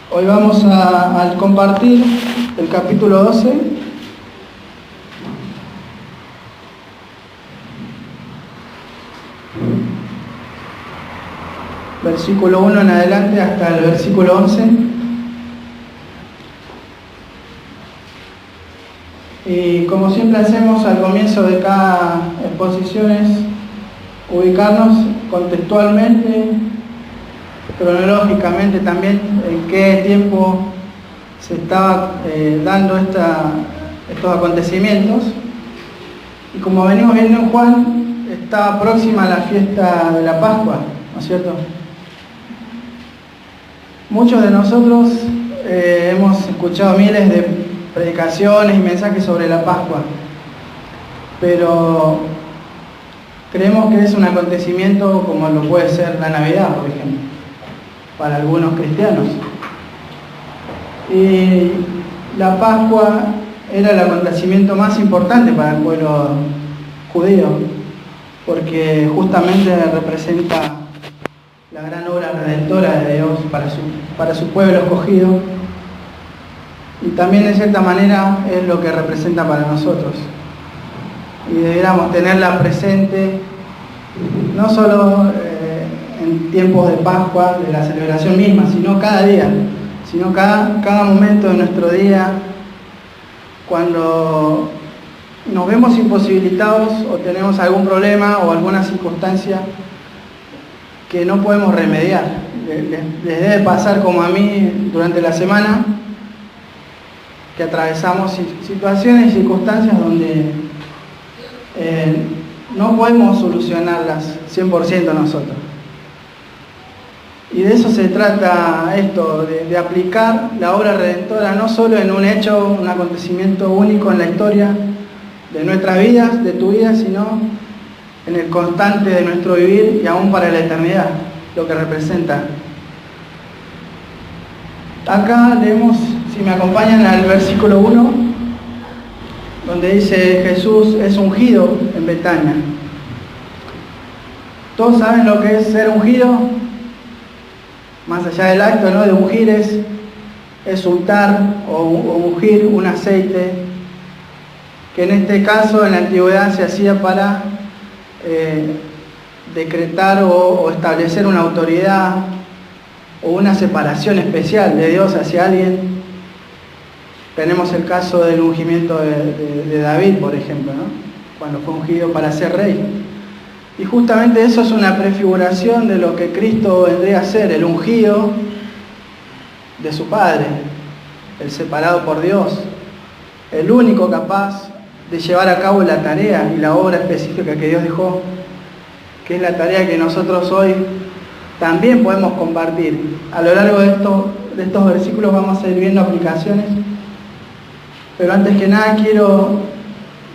Hoy vamos a compartir el capítulo 12. Versículo 1 en adelante hasta el versículo 11. Y como siempre hacemos al comienzo de cada exposición es ubicarnos contextualmente, cronológicamente también, en qué tiempo se estaba dando estos acontecimientos. Y como venimos viendo en Juan, está próxima la fiesta de la Pascua, ¿no es cierto? Muchos de nosotros hemos escuchado miles de predicaciones y mensajes sobre la Pascua, pero creemos que es un acontecimiento como lo puede ser la Navidad, por ejemplo, para algunos cristianos. Y la Pascua era el acontecimiento más importante para el pueblo judío, porque justamente representa la gran obra redentora de Dios para su pueblo escogido, y también en cierta manera es lo que representa para nosotros. Y deberíamos tenerla presente no solo en tiempos de Pascua, de la celebración misma, sino cada día, sino cada momento de nuestro día, cuando nos vemos imposibilitados o tenemos algún problema o alguna circunstancia que no podemos remediar. Les debe pasar como a mí durante la semana, que atravesamos situaciones y circunstancias donde no podemos solucionarlas 100% nosotros. Y de eso se trata esto, de aplicar la obra redentora no solo en un hecho, un acontecimiento único en la historia de nuestras vidas, de tu vida, sino en el constante de nuestro vivir y aún para la eternidad, lo que representa. Acá leemos, si me acompañan, al versículo 1, donde dice: Jesús es ungido en Betania. ¿Todos saben lo que es ser ungido? Más allá del acto, ¿no?, de ungir, es untar o ungir un aceite, que en este caso en la antigüedad se hacía para decretar o establecer una autoridad o una separación especial de Dios hacia alguien. Tenemos el caso del ungimiento de David, por ejemplo, ¿no?, cuando fue ungido para ser rey. Y justamente eso es una prefiguración de lo que Cristo vendría a ser, el ungido de su Padre, el separado por Dios, el único capaz de llevar a cabo la tarea y la obra específica que Dios dejó, que es la tarea que nosotros hoy también podemos compartir. A lo largo de estos versículos vamos a ir viendo aplicaciones, pero antes que nada quiero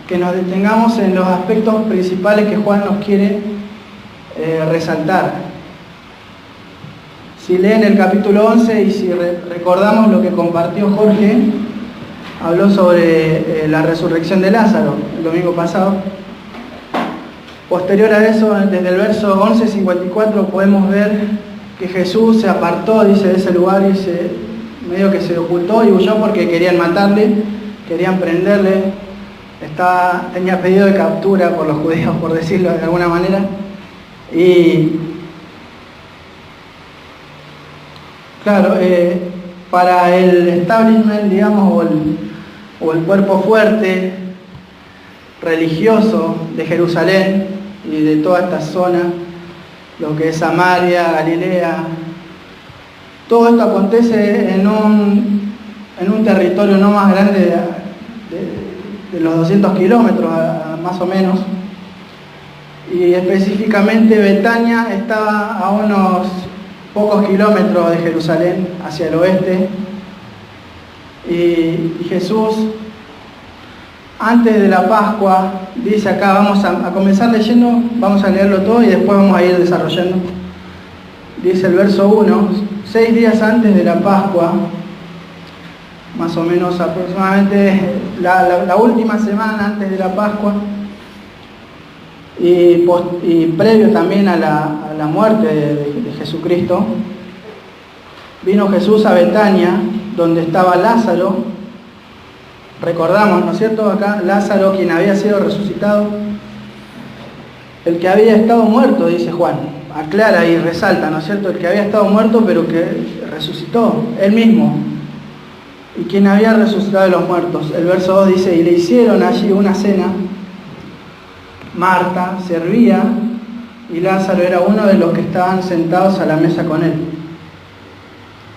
que nos detengamos en los aspectos principales que Juan nos quiere resaltar. Si leen el capítulo 11 y si recordamos lo que compartió Jorge, habló sobre la resurrección de Lázaro el domingo pasado. Posterior a eso, desde el verso 11:54 podemos ver que Jesús se apartó, dice, de ese lugar y medio que se ocultó y huyó porque querían matarle, querían prenderle. Tenía pedido de captura por los judíos, por decirlo de alguna manera. Y claro, para el establishment, digamos, o el cuerpo fuerte, religioso de Jerusalén y de toda esta zona, lo que es Samaria, Galilea, todo esto acontece en un territorio no más grande de los 200 kilómetros más o menos, y específicamente Betania estaba a unos pocos kilómetros de Jerusalén hacia el oeste, y Jesús, antes de la Pascua, dice acá, vamos a comenzar leyendo, vamos a leerlo todo y después vamos a ir desarrollando. Dice el verso 1, 6 días antes de la Pascua, más o menos aproximadamente la última semana antes de la Pascua, y previo también a la muerte de Jesucristo, vino Jesús a Betania, donde estaba Lázaro. Recordamos, ¿no es cierto? Acá Lázaro, quien había sido resucitado, el que había estado muerto, dice Juan, aclara y resalta, ¿no es cierto? El que había estado muerto pero que resucitó, él mismo, y quien había resucitado de los muertos. El verso 2 dice, y le hicieron allí una cena. Marta servía y Lázaro era uno de los que estaban sentados a la mesa con él.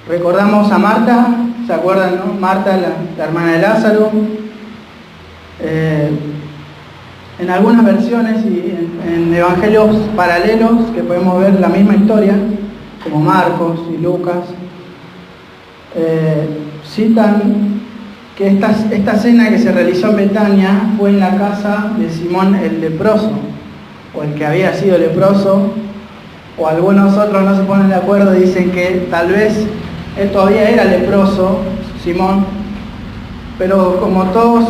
Recordamos a Marta, ¿se acuerdan, no? Marta, la hermana de Lázaro. En algunas versiones y en evangelios paralelos que podemos ver la misma historia, como Marcos y Lucas, citan que esta cena que se realizó en Betania fue en la casa de Simón el leproso, o el que había sido leproso, o algunos otros no se ponen de acuerdo y dicen que tal vez él todavía era leproso, Simón, pero como todos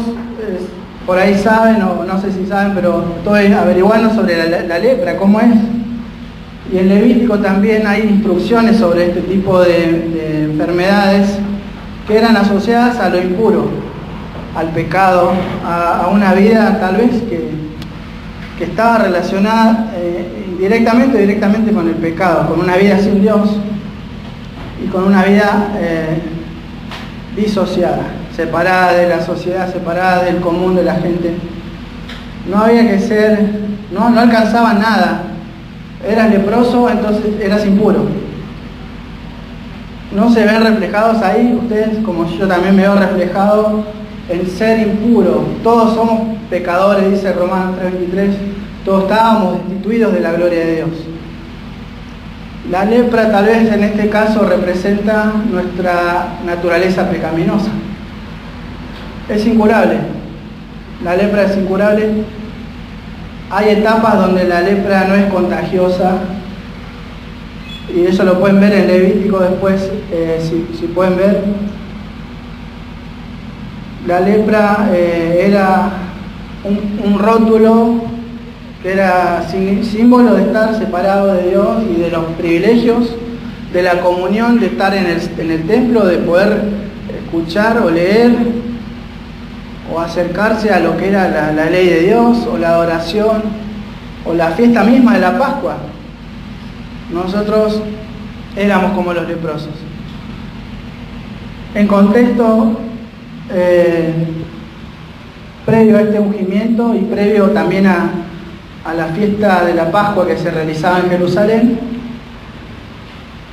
por ahí saben, o no sé si saben, pero estoy averiguando sobre la lepra, cómo es. Y en Levítico también hay instrucciones sobre este tipo de enfermedades que eran asociadas a lo impuro, al pecado, a una vida tal vez que estaba relacionada directamente o indirectamente con el pecado, con una vida sin Dios y con una vida disociada, separada de la sociedad, separada del común de la gente. No había que ser, no alcanzaba nada. Eras leproso, entonces eras impuro. ¿No se ven reflejados ahí ustedes, como yo también me veo reflejado en ser impuro? Todos somos pecadores, dice Romanos 3:23. Todos estábamos destituidos de la gloria de Dios. La lepra tal vez en este caso representa nuestra naturaleza pecaminosa. Es incurable. La lepra es incurable. Hay etapas donde la lepra no es contagiosa. Y eso lo pueden ver en Levítico después, si pueden ver. La lepra era un rótulo que era símbolo de estar separado de Dios y de los privilegios de la comunión, de estar en el templo, de poder escuchar o leer o acercarse a lo que era la ley de Dios o la adoración o la fiesta misma de la Pascua. Nosotros éramos como los leprosos. En contexto previo a este ungimiento y previo también a la fiesta de la Pascua que se realizaba en Jerusalén,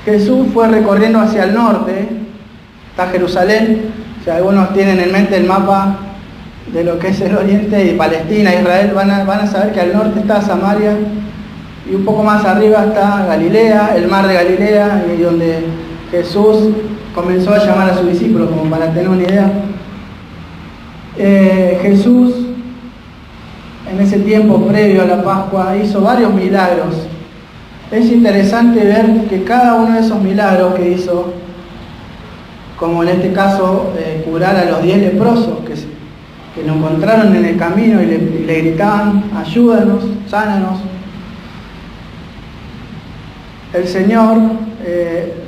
Jesús fue recorriendo hacia el norte. Está Jerusalén, si algunos tienen en mente el mapa de lo que es el oriente y Palestina, Israel, van a saber que al norte está Samaria y un poco más arriba está Galilea, el mar de Galilea, y donde Jesús comenzó a llamar a sus discípulos, como para tener una idea. Jesús en ese tiempo previo a la Pascua hizo varios milagros. Es interesante ver que cada uno de esos milagros que hizo, como en este caso curar a los 10 leprosos que lo encontraron en el camino y le gritaban, ayúdanos, sánanos. El Señor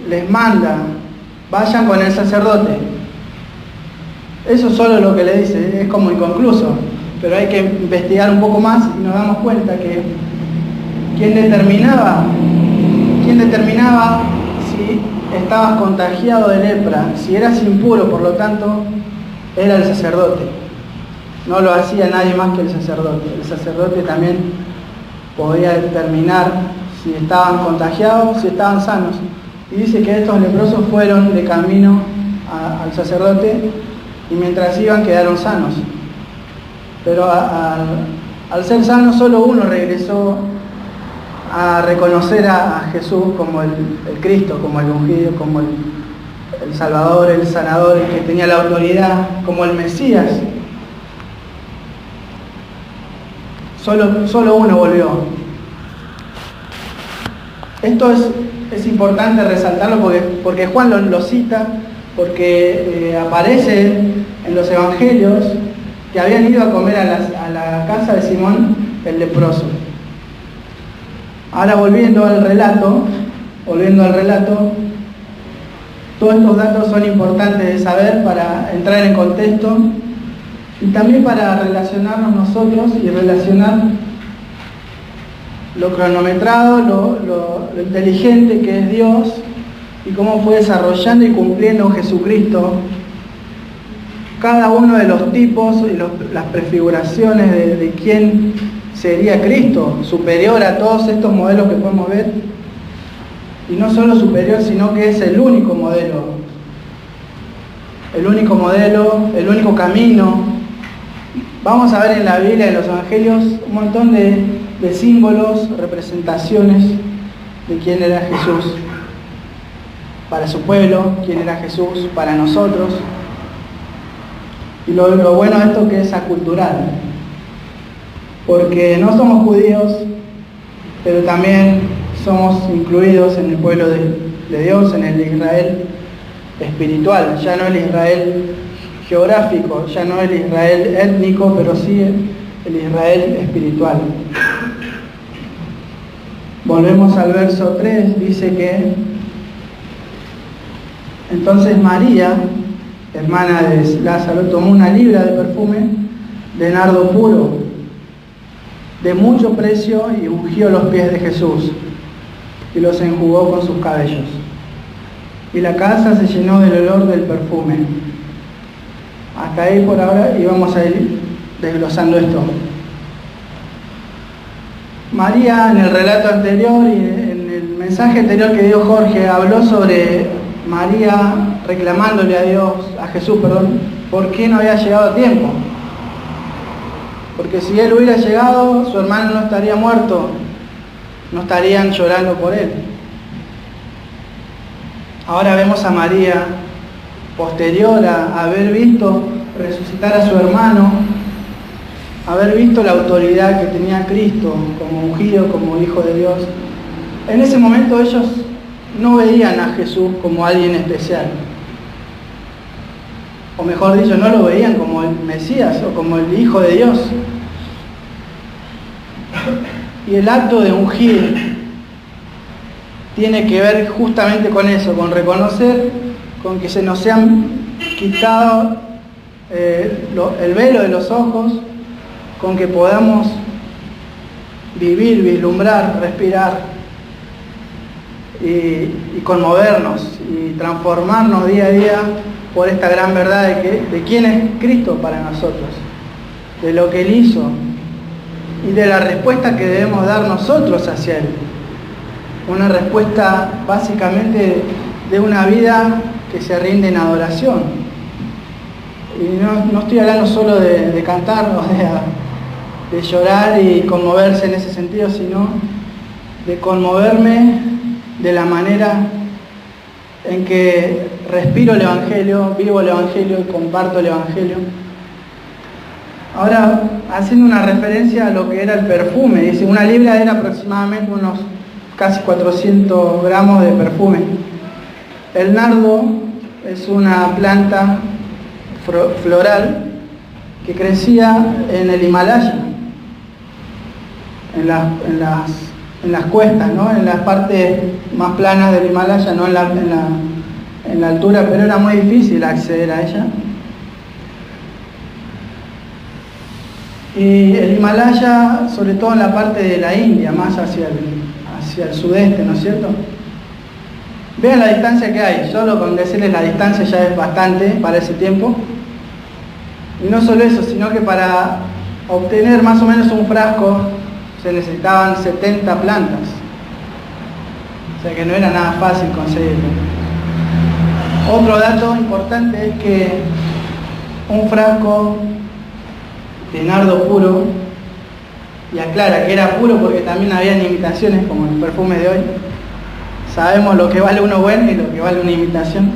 les manda, vayan con el sacerdote. Eso solo lo que le dice, es como inconcluso, pero hay que investigar un poco más y nos damos cuenta que ¿quién determinaba si estabas contagiado de lepra? Si eras impuro, por lo tanto, era el sacerdote. No lo hacía nadie más que el sacerdote. El sacerdote también podía determinar si estaban contagiados, si estaban sanos. Y dice que estos leprosos fueron de camino al sacerdote y mientras iban quedaron sanos. Pero al ser sanos solo uno regresó a reconocer a Jesús como el Cristo, como el ungido, como el Salvador, el sanador, el que tenía la autoridad, como el Mesías. Solo uno volvió. Esto es importante resaltarlo porque Juan lo cita, porque aparece en los evangelios que habían ido a comer a la casa de Simón el leproso. Ahora volviendo al relato, Todos estos datos son importantes de saber para entrar en contexto y también para relacionarnos nosotros y relacionar lo cronometrado, lo inteligente que es Dios y cómo fue desarrollando y cumpliendo Jesucristo cada uno de los tipos y las prefiguraciones de quién sería Cristo, superior a todos estos modelos que podemos ver. Y no solo superior, sino que es el único modelo. El único camino. Vamos a ver en la Biblia, en los Evangelios, un montón de símbolos, representaciones de quién era Jesús. Para su pueblo, quién era Jesús para nosotros. Y lo bueno de esto que es acultural. Porque no somos judíos, pero también somos incluidos en el pueblo de Dios, en el Israel espiritual. Ya no el Israel geográfico, ya no el Israel étnico, pero sí el Israel espiritual. Volvemos al verso 3, dice que entonces María, hermana de Lázaro, tomó una libra de perfume de nardo puro, de mucho precio, y ungió los pies de Jesús y los enjugó con sus cabellos. Y la casa se llenó del olor del perfume. Hasta ahí por ahora, y vamos a ir desglosando esto. María, en el relato anterior y en el mensaje anterior que dio Jorge, habló sobre María reclamándole a Dios, a Jesús, perdón, por qué no había llegado a tiempo. Porque si él hubiera llegado, su hermano no estaría muerto, no estarían llorando por él. Ahora vemos a María, posterior a haber visto resucitar a su hermano, haber visto la autoridad que tenía Cristo como ungido, como Hijo de Dios. En ese momento ellos no veían a Jesús como alguien especial. O mejor dicho, no lo veían como el Mesías o como el Hijo de Dios. Y el acto de ungir tiene que ver justamente con eso, con reconocer, con que se nos sean quitado el velo de los ojos, con que podamos vivir, vislumbrar, respirar y conmovernos y transformarnos día a día por esta gran verdad de quién es Cristo para nosotros, de lo que Él hizo y de la respuesta que debemos dar nosotros hacia Él. Una respuesta básicamente de una vida que se rinde en adoración. Y no estoy hablando solo de cantar o de llorar y conmoverse en ese sentido, sino de conmoverme de la manera en que respiro el Evangelio, vivo el Evangelio y comparto el Evangelio. Ahora, haciendo una referencia a lo que era el perfume, dice, una libra era aproximadamente unos casi 400 gramos de perfume. El nardo es una planta floral que crecía en el Himalaya, en las cuestas, ¿no? En las partes más planas del Himalaya, no en la altura, pero era muy difícil acceder a ella. Y el Himalaya, sobre todo en la parte de la India, más hacia el sudeste, ¿no es cierto? Vean la distancia que hay, solo con decirles la distancia ya es bastante para ese tiempo. Y no solo eso, sino que para obtener más o menos un frasco se necesitaban 70 plantas. O sea que no era nada fácil conseguirlo. Otro dato importante es que un frasco de nardo puro, y aclara que era puro porque también habían imitaciones como los perfumes de hoy. Sabemos lo que vale uno bueno y lo que vale una imitación.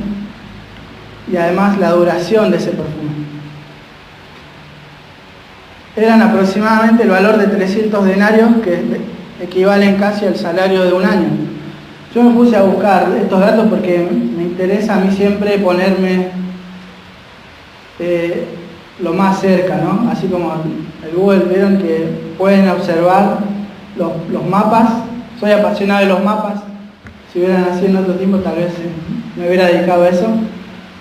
Y además la duración de ese perfume. Eran aproximadamente el valor de 300 denarios, que equivalen casi al salario de un año. Yo me puse a buscar estos datos porque me interesa a mí siempre ponerme lo más cerca, ¿no? Así como el Google, vieron que pueden observar los mapas. Soy apasionado de los mapas. Si hubieran nacido en otro tiempo, tal vez me hubiera dedicado a eso.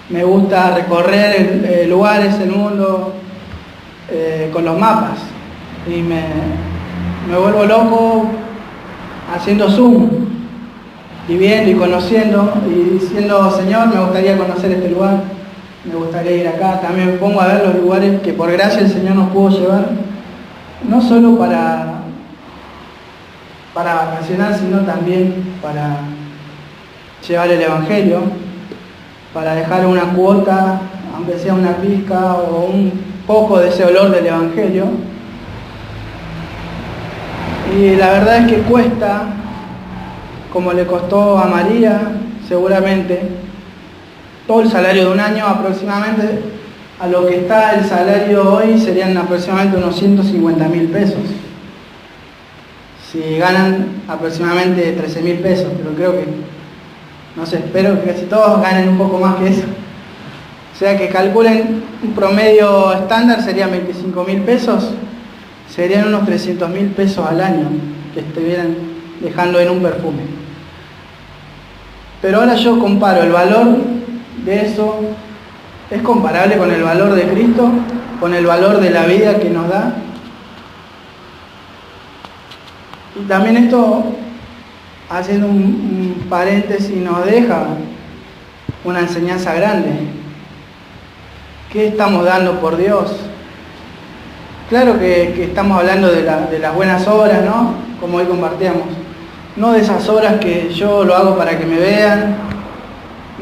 Me gusta recorrer lugares, el mundo, con los mapas. Y me vuelvo loco haciendo zoom, y viendo y conociendo, y diciendo, Señor, me gustaría conocer este lugar, me gustaría ir acá. También me pongo a ver los lugares que por gracia el Señor nos pudo llevar, no solo para vacacionar, sino también para llevar el Evangelio, para dejar una cuota, aunque sea una pizca o un poco de ese olor del Evangelio. Y la verdad es que cuesta, como le costó a María, seguramente, todo el salario de un año aproximadamente. A lo que está el salario hoy serían aproximadamente unos 150.000 pesos. Si ganan aproximadamente 13.000 pesos, pero creo que, no sé, espero que casi todos ganen un poco más que eso. O sea que calculen un promedio estándar, serían 25.000 pesos, serían unos 300.000 pesos al año que estuvieran dejando en un perfume. Pero ahora yo comparo el valor de eso. ¿Es comparable con el valor de Cristo? ¿Con el valor de la vida que nos da? Y también esto, haciendo un paréntesis, nos deja una enseñanza grande. ¿Qué estamos dando por Dios? Claro que estamos hablando de las buenas obras, ¿no? Como hoy compartíamos. No de esas obras que yo lo hago para que me vean,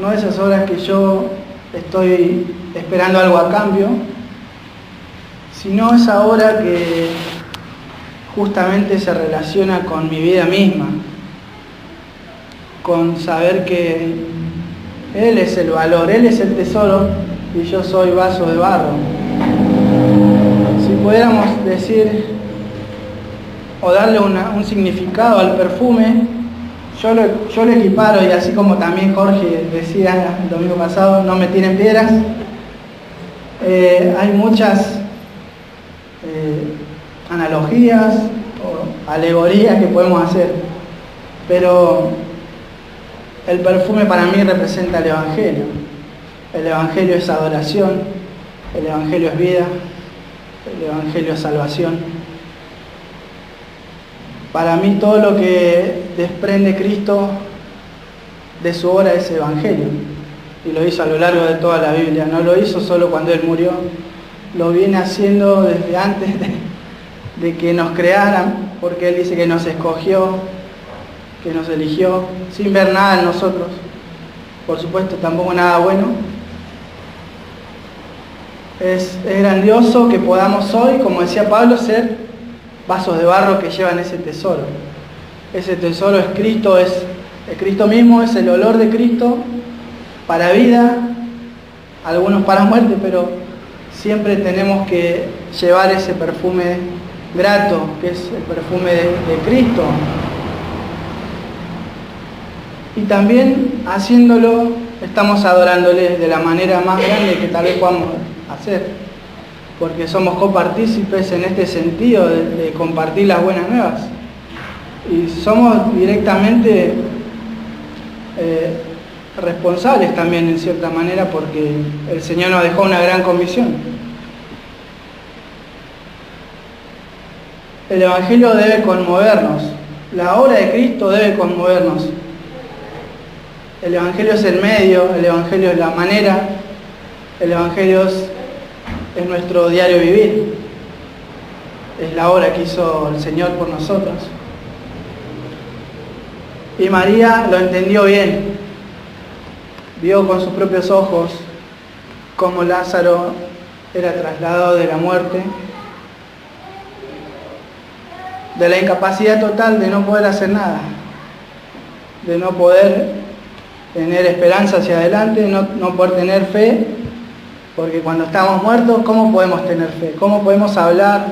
no de esas obras que yo estoy esperando algo a cambio, sino esa obra que justamente se relaciona con mi vida misma, con saber que Él es el valor, Él es el tesoro y yo soy vaso de barro. Si pudiéramos decir o darle un significado al perfume, yo lo equiparo, y así como también Jorge decía el domingo pasado, no me tiren piedras. Hay muchas analogías o alegorías que podemos hacer, pero el perfume para mí representa el Evangelio. El Evangelio es adoración, el Evangelio es vida, el Evangelio es salvación. Para mí todo lo que desprende Cristo de su obra es Evangelio. Y lo hizo a lo largo de toda la Biblia. No lo hizo solo cuando Él murió. Lo viene haciendo desde antes de que nos crearan, porque Él dice que nos escogió, que nos eligió, sin ver nada en nosotros. Por supuesto, tampoco nada bueno. Es grandioso que podamos hoy, como decía Pablo, ser vasos de barro que llevan ese tesoro. Ese tesoro es Cristo, es Cristo mismo, es el olor de Cristo para vida, algunos para muerte, pero siempre tenemos que llevar ese perfume grato, que es el perfume de Cristo. Y también haciéndolo, estamos adorándole de la manera más grande que tal vez podamos hacer, porque somos copartícipes en este sentido de compartir las buenas nuevas. Y somos directamente responsables también en cierta manera, porque el Señor nos dejó una gran comisión. El Evangelio debe conmovernos, la obra de Cristo debe conmovernos. El Evangelio es el medio, el Evangelio es la manera, el Evangelio es nuestro diario vivir, es la obra que hizo el Señor por nosotros. Y María lo entendió bien, vio con sus propios ojos cómo Lázaro era trasladado de la muerte, de la incapacidad total de no poder hacer nada, de no poder tener esperanza hacia adelante, no poder tener fe. Porque cuando estamos muertos, ¿cómo podemos tener fe? ¿Cómo podemos hablar?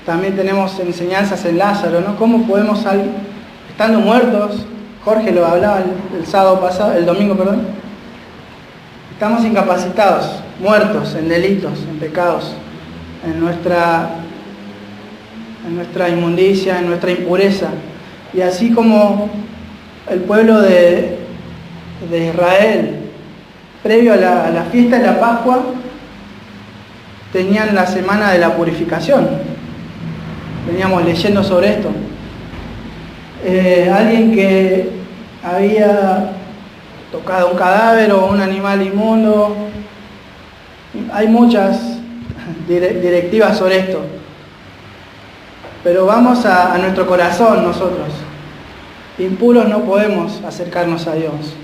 También tenemos enseñanzas en Lázaro, ¿no? ¿Cómo podemos, estando muertos, Jorge lo hablaba el domingo, estamos incapacitados, muertos en delitos, en pecados, en nuestra inmundicia, en nuestra impureza. Y así como el pueblo de Israel previo a la fiesta de la Pascua, tenían la semana de la purificación. Veníamos leyendo sobre esto. Alguien que había tocado un cadáver o un animal inmundo. Hay muchas directivas sobre esto. Pero vamos a nuestro corazón nosotros. Impuros no podemos acercarnos a Dios.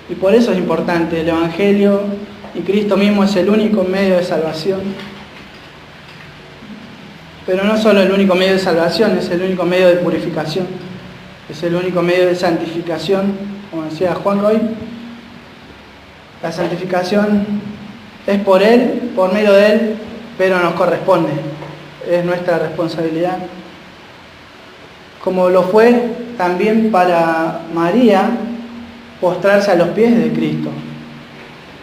Y por eso es importante el Evangelio, y Cristo mismo es el único medio de salvación. Pero no solo el único medio de salvación, es el único medio de purificación. Es el único medio de santificación, como decía Juan hoy. La santificación es por Él, por medio de Él, pero nos corresponde. Es nuestra responsabilidad. Como lo fue también para María postrarse a los pies de Cristo.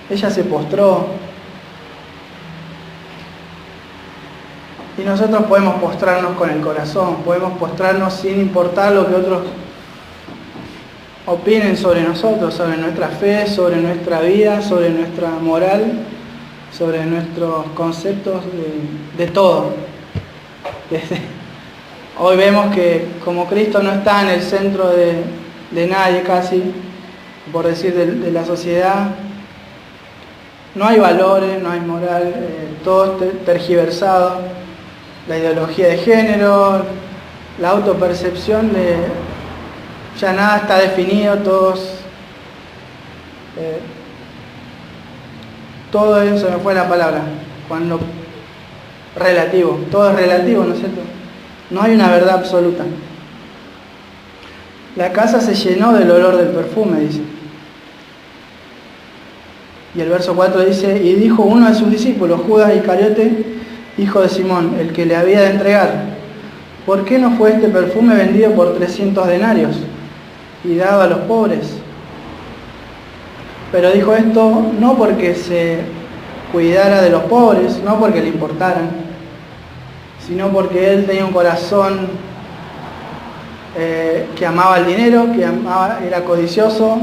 Ella se postró. Y nosotros podemos postrarnos con el corazón, podemos postrarnos sin importar lo que otros opinen sobre nosotros, sobre nuestra fe, sobre nuestra vida, sobre nuestra moral, sobre nuestros conceptos de todo. Hoy vemos que como Cristo no está en el centro de nadie casi, por decir de la sociedad, no hay valores, no hay moral, todo tergiversado. La ideología de género, la autopercepción ya nada está definido, todo eso me fue la palabra, cuando relativo, todo es relativo, ¿no es cierto? No hay una verdad absoluta. La casa se llenó del olor del perfume, dice. Y el verso 4 dice, y dijo uno de sus discípulos, Judas Iscariote, hijo de Simón, el que le había de entregar, ¿por qué no fue este perfume vendido por 300 denarios y dado a los pobres? Pero dijo esto no porque se cuidara de los pobres, no porque le importaran, sino porque él tenía un corazón que amaba el dinero, era codicioso,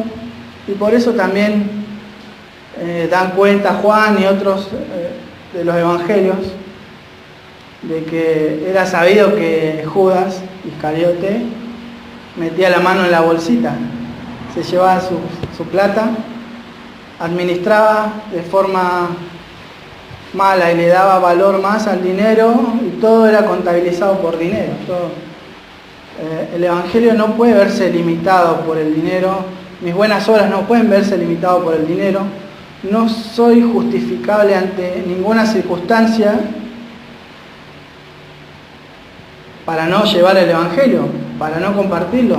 y por eso también dan cuenta Juan y otros de los evangelios de que era sabido que Judas Iscariote metía la mano en la bolsita, se llevaba su plata, administraba de forma mala y le daba valor más al dinero, y todo era contabilizado por dinero. El Evangelio no puede verse limitado por el dinero, mis buenas obras no pueden verse limitadas por el dinero. No soy justificable ante ninguna circunstancia para no llevar el Evangelio, para no compartirlo,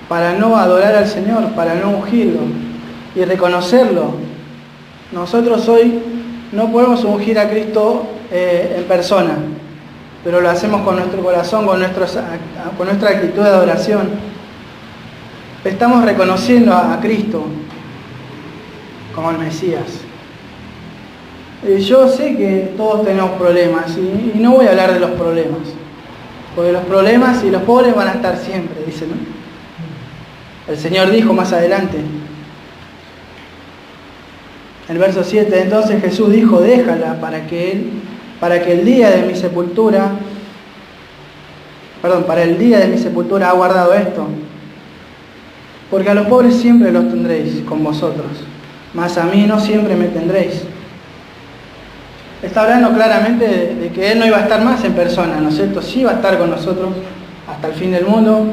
para no adorar al Señor, para no ungirlo y reconocerlo. Nosotros hoy no podemos ungir a Cristo en persona, pero lo hacemos con nuestro corazón, con nuestra actitud de adoración. Estamos reconociendo a Cristo como el Mesías. Yo sé que todos tenemos problemas y no voy a hablar de los problemas, porque los problemas y los pobres van a estar siempre, dice, ¿no? El Señor dijo más adelante, en el verso 7, entonces Jesús dijo, déjala para el día de mi sepultura ha guardado esto, porque a los pobres siempre los tendréis con vosotros, mas a mí no siempre me tendréis. Está hablando claramente de que Él no iba a estar más en persona, ¿no es cierto? Sí va a estar con nosotros hasta el fin del mundo,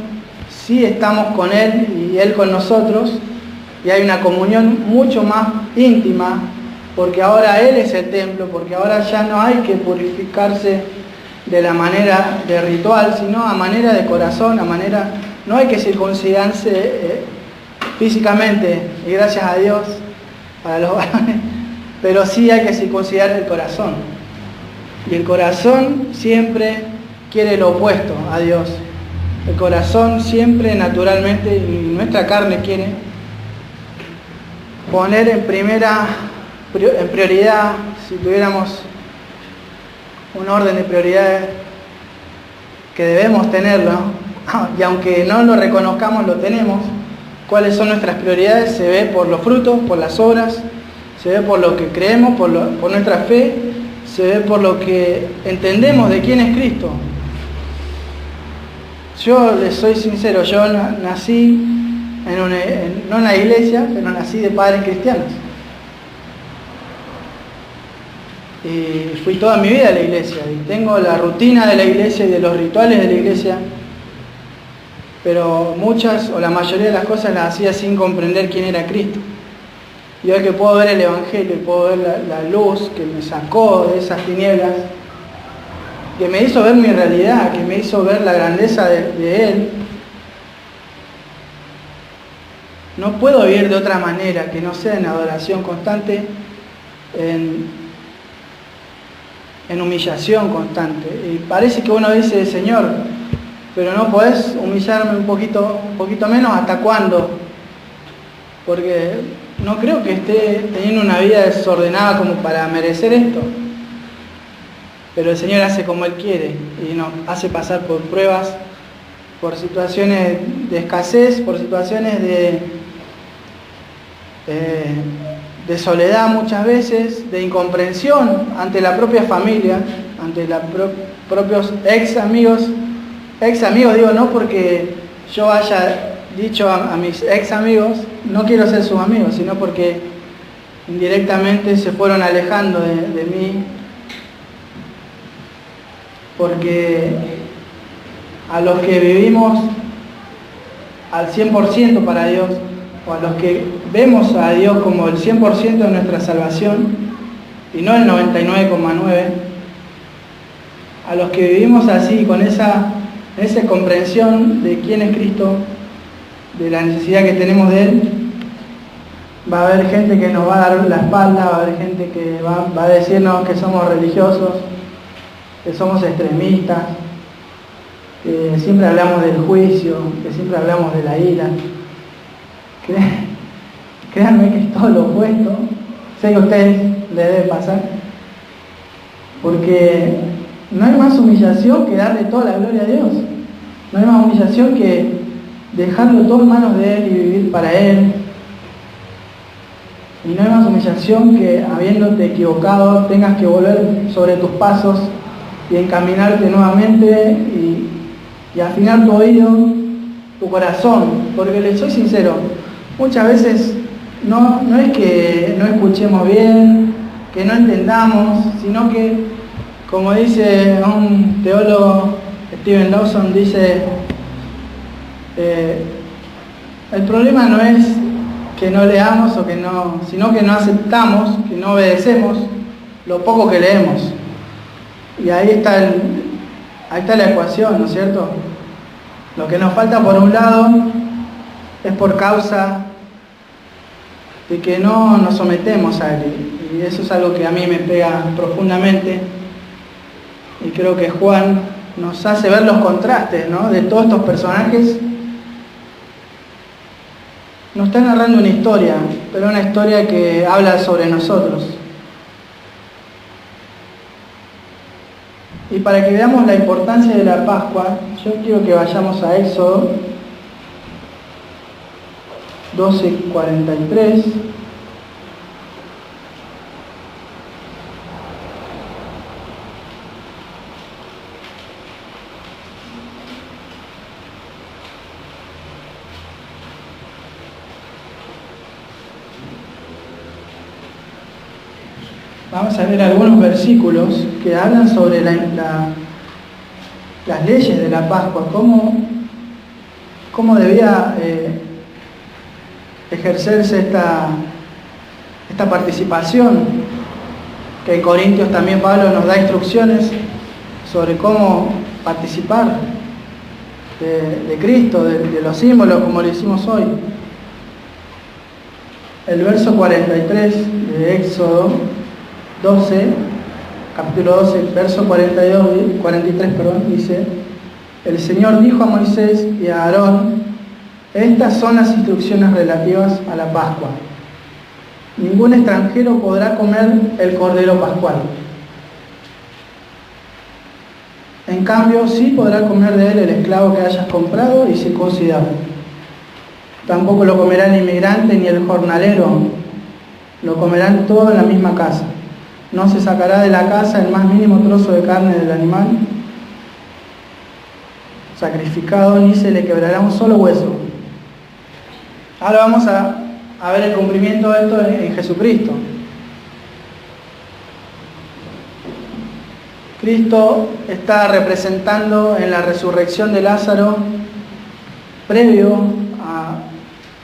sí estamos con Él y Él con nosotros, y hay una comunión mucho más íntima, porque ahora Él es el templo, porque ahora ya no hay que purificarse de la manera de ritual, sino a manera de corazón, no hay que circuncidarse físicamente, y gracias a Dios para los varones, pero sí hay que circuncidar el corazón. Y el corazón siempre quiere lo opuesto a Dios. El corazón siempre, naturalmente, y nuestra carne quiere poner en prioridad, si tuviéramos un orden de prioridades que debemos tenerlo, y aunque no lo reconozcamos, lo tenemos, cuáles son nuestras prioridades se ve por los frutos, por las obras, se ve por lo que creemos, por nuestra fe, se ve por lo que entendemos de quién es Cristo. Yo les soy sincero, yo nací no en una iglesia, pero nací de padres cristianos. Y fui toda mi vida a la iglesia, y tengo la rutina de la iglesia y de los rituales de la iglesia, pero muchas o la mayoría de las cosas las hacía sin comprender quién era Cristo. Y hoy que puedo ver el Evangelio, puedo ver la luz que me sacó de esas tinieblas, que me hizo ver mi realidad, que me hizo ver la grandeza de Él, no puedo vivir de otra manera que no sea en adoración constante, en humillación constante. Y parece que uno dice, Señor, pero no podés humillarme un poquito menos, ¿hasta cuándo? Porque no creo que esté teniendo una vida desordenada como para merecer esto. Pero el Señor hace como Él quiere y nos hace pasar por pruebas, por situaciones de escasez, por situaciones de soledad muchas veces, de incomprensión ante la propia familia, ante los propios ex amigos digo, no porque yo haya dicho a mis ex amigos, no quiero ser sus amigos, sino porque indirectamente se fueron alejando de mí, porque a los que vivimos al 100% para Dios, o a los que vemos a Dios como el 100% de nuestra salvación, y no el 99,9%, a los que vivimos así, con esa comprensión de quién es Cristo, de la necesidad que tenemos de Él, va a haber gente que nos va a dar la espalda, va a haber gente que va a decirnos que somos religiosos, que somos extremistas, que siempre hablamos del juicio, que siempre hablamos de la ira. Créanme que es todo lo opuesto. Sé que a ustedes les debe pasar, porque no hay más humillación que darle toda la gloria a Dios. No hay más humillación que dejarlo todo en manos de Él y vivir para Él. Y no hay más humillación que, habiéndote equivocado, tengas que volver sobre tus pasos y encaminarte nuevamente y afinar tu oído, tu corazón. Porque les soy sincero, muchas veces no es que no escuchemos bien, que no entendamos, sino que, como dice un teólogo, Steven Lawson, dice, el problema no es que no leamos o que no, sino que no aceptamos, que no obedecemos lo poco que leemos. Y ahí está la ecuación, ¿no es cierto? Lo que nos falta por un lado es por causa de que no nos sometemos a Él. Y eso es algo que a mí me pega profundamente. Y creo que Juan nos hace ver los contrastes, ¿no?, de todos estos personajes. Nos está narrando una historia, pero una historia que habla sobre nosotros. Y para que veamos la importancia de la Pascua, yo quiero que vayamos a Éxodo 12:43. Vamos a ver algunos versículos que hablan sobre las leyes de la Pascua, cómo debía ejercerse esta participación, que en Corintios también Pablo nos da instrucciones sobre cómo participar de Cristo, de los símbolos, como lo hicimos hoy. El verso 43 de Éxodo 12, capítulo 12, verso 43, dice: el Señor dijo a Moisés y a Aarón: estas son las instrucciones relativas a la Pascua. Ningún extranjero podrá comer el cordero pascual. En cambio, sí podrá comer de él el esclavo que hayas comprado y circuncidado. Tampoco lo comerá el inmigrante ni el jornalero, lo comerán todo en la misma casa. No se sacará de la casa el más mínimo trozo de carne del animal sacrificado, ni se le quebrará un solo hueso. Ahora vamos a ver el cumplimiento de esto en Jesucristo. Cristo está representando en la resurrección de Lázaro, previo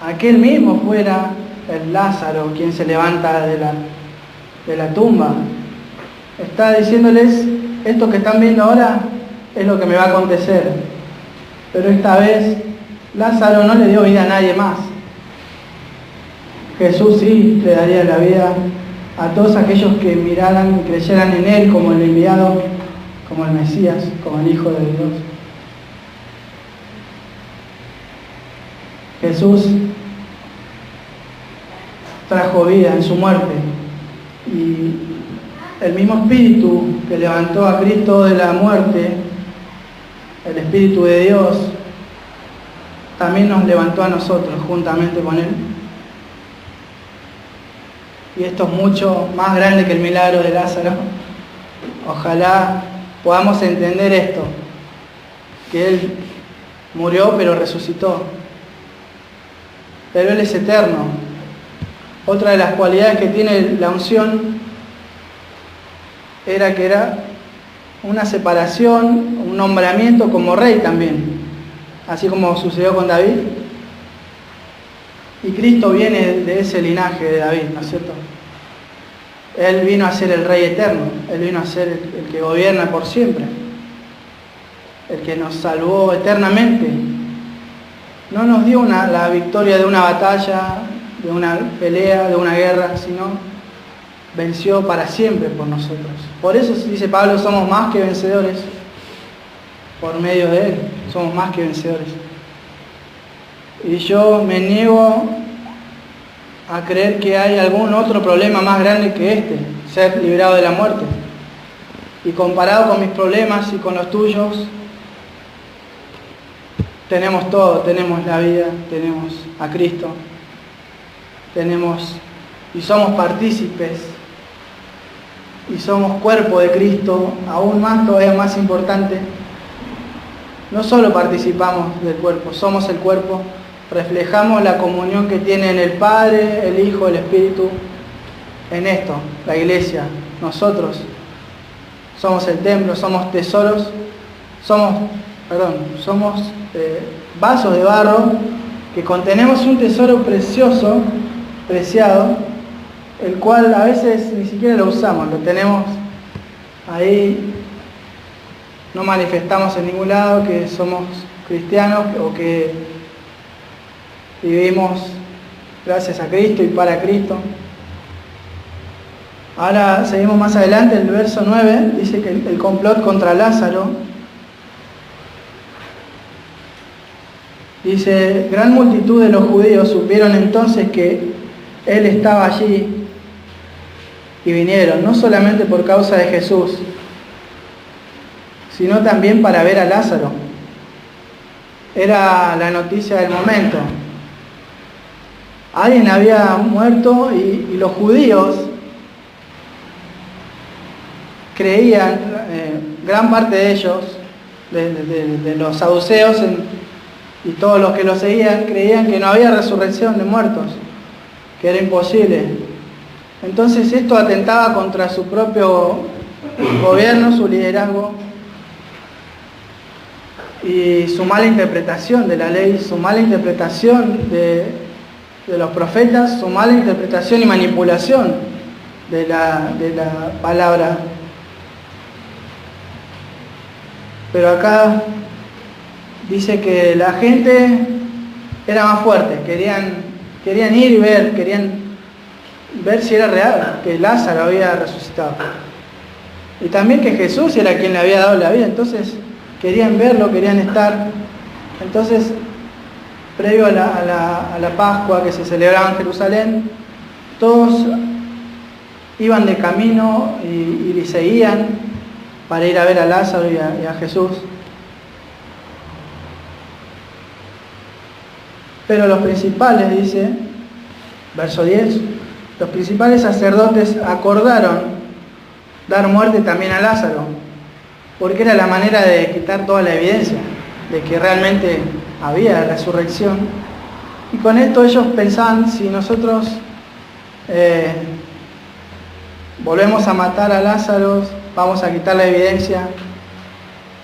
a que él mismo fuera el Lázaro quien se levanta de la tumba. Está diciéndoles, esto que están viendo ahora es lo que me va a acontecer. Pero esta vez Lázaro no le dio vida a nadie más. Jesús sí le daría la vida a todos aquellos que miraran y creyeran en Él como el enviado, como el Mesías, como el Hijo de Dios. Jesús trajo vida en su muerte y el mismo Espíritu que levantó a Cristo de la muerte, el Espíritu de Dios, también nos levantó a nosotros juntamente con Él. Y esto es mucho más grande que el milagro de Lázaro. Ojalá podamos entender esto, que Él murió pero resucitó. Pero Él es eterno. Otra de las cualidades que tiene la unción era que era una separación, un nombramiento como rey también, así como sucedió con David. Y Cristo viene de ese linaje de David, ¿no es cierto? Él vino a ser el Rey eterno, Él vino a ser el que gobierna por siempre, el que nos salvó eternamente. No nos dio la victoria de una batalla, de una pelea, de una guerra, sino venció para siempre por nosotros. Por eso dice Pablo, somos más que vencedores por medio de Él, somos más que vencedores. Y yo me niego a creer que hay algún otro problema más grande que este, ser librado de la muerte. Y comparado con mis problemas y con los tuyos, tenemos todo, tenemos la vida, tenemos a Cristo, tenemos y somos partícipes y somos cuerpo de Cristo, aún más, todavía más importante. No solo participamos del cuerpo, somos el cuerpo, reflejamos la comunión que tienen el Padre, el Hijo, el Espíritu en esto, la iglesia. Nosotros somos el templo, somos tesoros, somos vasos de barro que contenemos un tesoro precioso, preciado, el cual a veces ni siquiera lo usamos, lo tenemos ahí, no manifestamos en ningún lado que somos cristianos o que vivimos gracias a Cristo y para Cristo. Ahora seguimos más adelante, el verso 9 dice que el complot contra Lázaro, dice, gran multitud de los judíos supieron entonces que Él estaba allí y vinieron, no solamente por causa de Jesús, sino también para ver a Lázaro. Era la noticia del momento. Alguien había muerto y los judíos creían, gran parte de ellos, de los saduceos y todos los que lo seguían, creían que no había resurrección de muertos, que era imposible. Entonces esto atentaba contra su propio gobierno, su liderazgo y su mala interpretación de la ley, su mala interpretación de los profetas, su mala interpretación y manipulación de la palabra. Pero acá dice que la gente era más fuerte, querían ir y ver, querían ver si era real, que Lázaro había resucitado. Y también que Jesús era quien le había dado la vida, entonces querían verlo, querían estar. Entonces, previo a la Pascua que se celebraba en Jerusalén, todos iban de camino y seguían para ir a ver a Lázaro y a Jesús. Pero los principales, dice, verso 10, los principales sacerdotes acordaron dar muerte también a Lázaro, porque era la manera de quitar toda la evidencia de que realmente había resurrección. Y con esto ellos pensaban, si nosotros volvemos a matar a Lázaro, vamos a quitar la evidencia,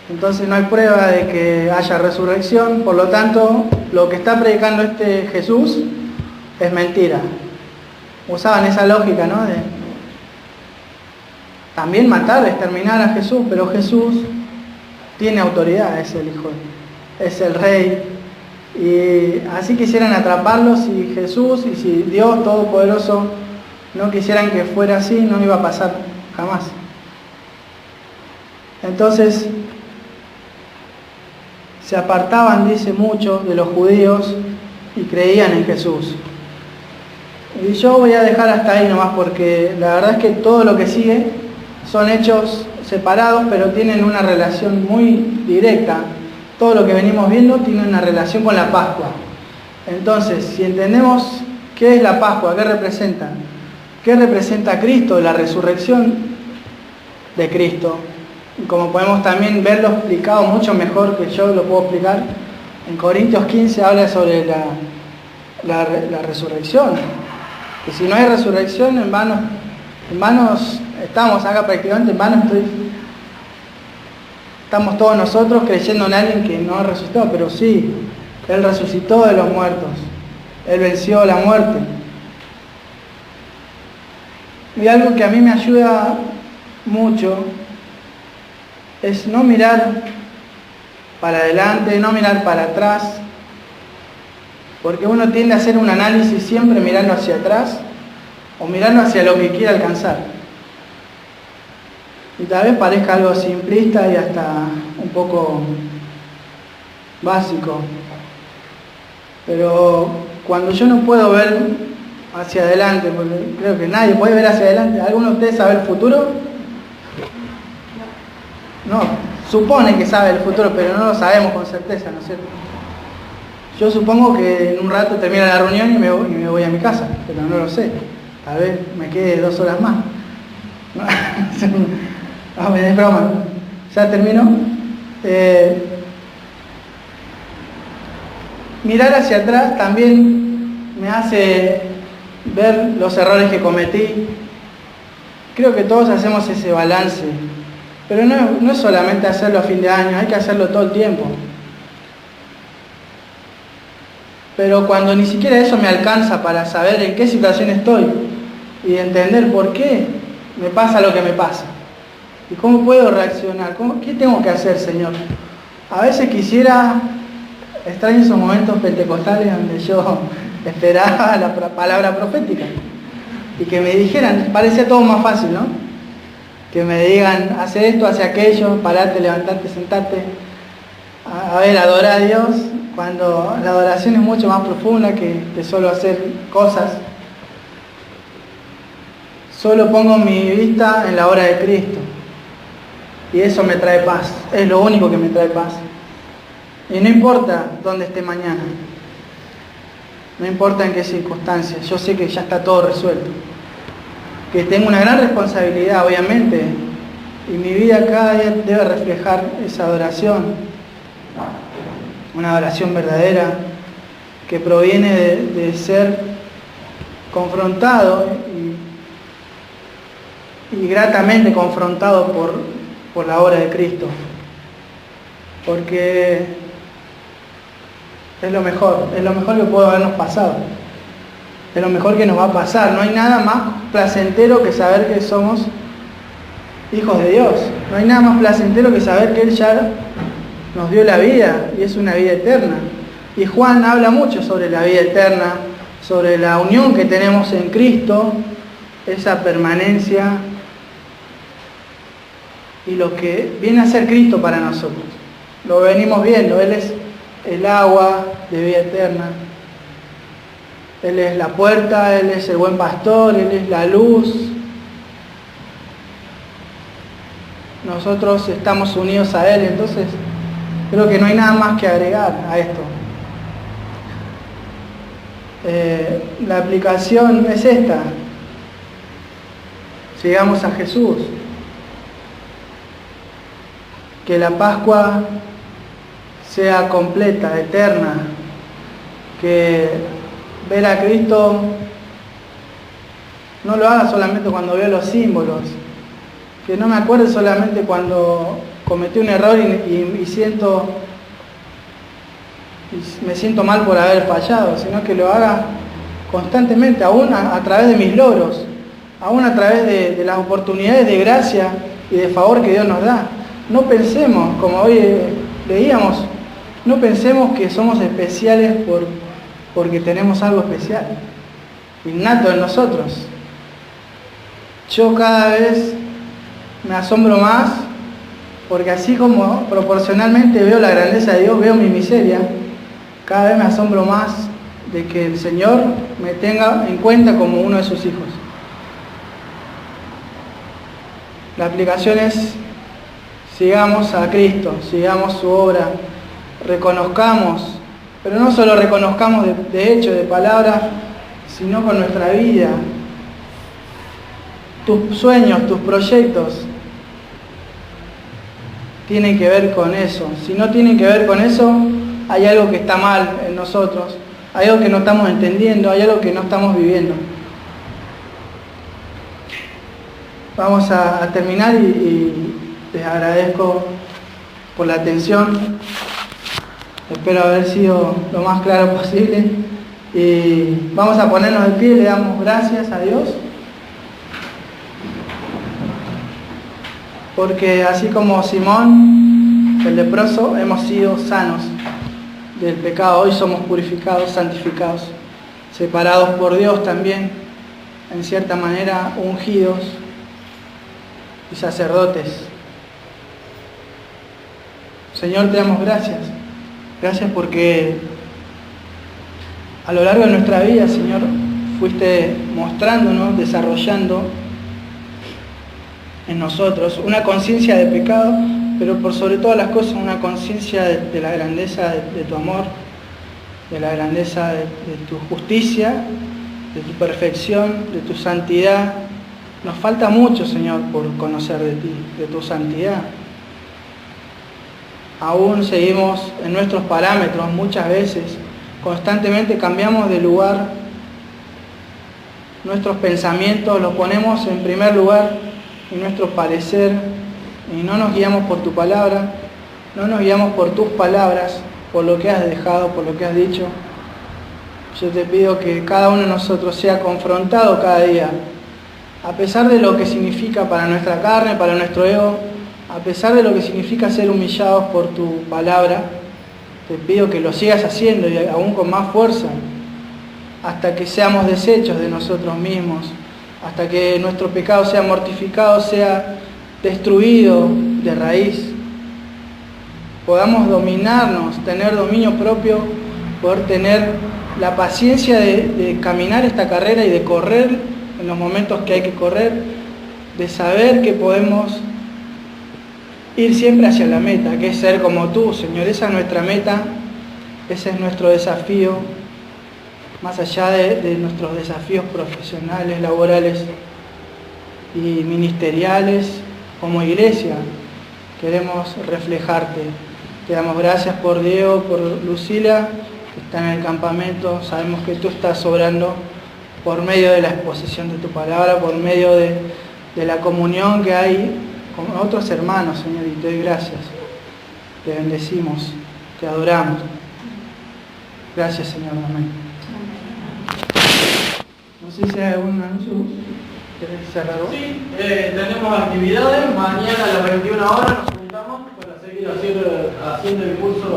entonces no hay prueba de que haya resurrección, por lo tanto lo que está predicando este Jesús es mentira. Usaban esa lógica, ¿no? De también matar, exterminar a Jesús, pero Jesús tiene autoridad, es el Hijo, es el Rey. Y así quisieran atraparlo, si Jesús y si Dios Todopoderoso no quisieran que fuera así, no iba a pasar jamás. Entonces se apartaban, dice, muchos de los judíos y creían en Jesús. Y yo voy a dejar hasta ahí nomás, porque la verdad es que todo lo que sigue son hechos separados, pero tienen una relación muy directa. Todo lo que venimos viendo tiene una relación con la Pascua. Entonces, si entendemos qué es la Pascua, qué representa Cristo, la resurrección de Cristo, y como podemos también verlo explicado mucho mejor que yo lo puedo explicar, en Corintios 15 habla sobre la resurrección. Que si no hay resurrección, en vano estamos acá prácticamente, en vano estamos todos nosotros creyendo en alguien que no resucitó, pero sí, Él resucitó de los muertos, Él venció la muerte. Y algo que a mí me ayuda mucho es no mirar para adelante, no mirar para atrás, porque uno tiende a hacer un análisis siempre mirando hacia atrás o mirando hacia lo que quiere alcanzar. Y tal vez parezca algo simplista y hasta un poco básico, pero cuando yo no puedo ver hacia adelante, porque creo que nadie puede ver hacia adelante, ¿alguno de ustedes sabe el futuro? No, supone que sabe el futuro, pero no lo sabemos con certeza, ¿no es cierto? Yo supongo que en un rato termina la reunión y me voy a mi casa, pero no lo sé. Tal vez me quede 2 horas más. No, es broma. ¿Ya terminó? Mirar hacia atrás también me hace ver los errores que cometí. Creo que todos hacemos ese balance, pero no es solamente hacerlo a fin de año, hay que hacerlo todo el tiempo. Pero cuando ni siquiera eso me alcanza para saber en qué situación estoy y entender por qué me pasa lo que me pasa y cómo puedo reaccionar, ¿qué tengo que hacer, Señor? A veces extraño esos momentos pentecostales donde yo esperaba la palabra profética y que me dijeran, parecía todo más fácil, ¿no? Que me digan, hace esto, hace aquello, parate, levantate, sentate, a ver, adorar a Dios, cuando la adoración es mucho más profunda que solo hacer cosas. Solo pongo mi vista en la obra de Cristo y eso me trae paz, es lo único que me trae paz. Y no importa dónde esté mañana, no importa en qué circunstancias, yo sé que ya está todo resuelto, que tengo una gran responsabilidad, obviamente, y mi vida cada día debe reflejar esa adoración, una adoración verdadera que proviene de ser confrontado y gratamente confrontado por la obra de Cristo, porque es lo mejor que puede habernos pasado, es lo mejor que nos va a pasar. No hay nada más placentero que saber que somos hijos de Dios, no hay nada más placentero que saber que Él ya nos dio la vida y es una vida eterna. Y Juan habla mucho sobre la vida eterna, sobre la unión que tenemos en Cristo, esa permanencia y lo que viene a ser Cristo para nosotros. Lo venimos viendo, Él es el agua de vida eterna, Él es la puerta, Él es el buen pastor, Él es la luz. Nosotros estamos unidos a Él, entonces creo que no hay nada más que agregar a esto. La aplicación es esta: sigamos a Jesús. Que la Pascua sea completa, eterna. Que ver a Cristo no lo haga solamente cuando veo los símbolos. Que no me acuerde solamente cuando cometí un error y me siento mal por haber fallado, sino que lo haga constantemente, aún a través de mis logros, aún a través de las oportunidades de gracia y de favor que Dios nos da. No pensemos, como hoy leíamos, no pensemos que somos especiales porque tenemos algo especial, innato en nosotros. Yo cada vez me asombro más, porque así como proporcionalmente veo la grandeza de Dios, veo mi miseria, cada vez me asombro más de que el Señor me tenga en cuenta como uno de sus hijos. La aplicación es: sigamos a Cristo, sigamos su obra, reconozcamos, pero no solo reconozcamos de hecho, de palabra, sino con nuestra vida. Tus sueños, tus proyectos tienen que ver con eso. Si no tienen que ver con eso, hay algo que está mal en nosotros, hay algo que no estamos entendiendo, hay algo que no estamos viviendo. Vamos a terminar y les agradezco por la atención. Espero haber sido lo más claro posible. Y vamos a ponernos de pie y le damos gracias a Dios. Porque así como Simón, el leproso, hemos sido sanos del pecado. Hoy somos purificados, santificados, separados por Dios también, en cierta manera ungidos y sacerdotes. Señor, te damos gracias. Gracias porque a lo largo de nuestra vida, Señor, fuiste mostrándonos, desarrollando en nosotros una conciencia de pecado, pero por sobre todas las cosas una conciencia de la grandeza de tu amor, de la grandeza de tu justicia, de tu perfección, de tu santidad. Nos falta mucho, Señor, por conocer de ti, de tu santidad. Aún seguimos en nuestros parámetros muchas veces, constantemente cambiamos de lugar, nuestros pensamientos los ponemos en primer lugar y nuestro parecer, y no nos guiamos por tu palabra, no nos guiamos por tus palabras, por lo que has dejado, por lo que has dicho. Yo te pido que cada uno de nosotros sea confrontado cada día, a pesar de lo que significa para nuestra carne, para nuestro ego, a pesar de lo que significa ser humillados por tu palabra. Te pido que lo sigas haciendo y aún con más fuerza, hasta que seamos deshechos de nosotros mismos, hasta que nuestro pecado sea mortificado, sea destruido de raíz. Podamos dominarnos, tener dominio propio, poder tener la paciencia de caminar esta carrera y de correr en los momentos que hay que correr, de saber que podemos ir siempre hacia la meta, que es ser como tú, Señor. Esa es nuestra meta, ese es nuestro desafío, más allá de nuestros desafíos profesionales, laborales y ministeriales. Como iglesia queremos reflejarte. Te damos gracias por Diego, por Lucila, que está en el campamento. Sabemos que tú estás obrando por medio de la exposición de tu palabra, por medio de la comunión que hay con otros hermanos, Señor, y te doy gracias. Te bendecimos, te adoramos. Gracias, Señor. Amén. No sé si hay algún anuncio. ¿Querés cerrar vos? Sí, tenemos actividades. Mañana a las 21 horas nos juntamos para seguir haciendo el curso.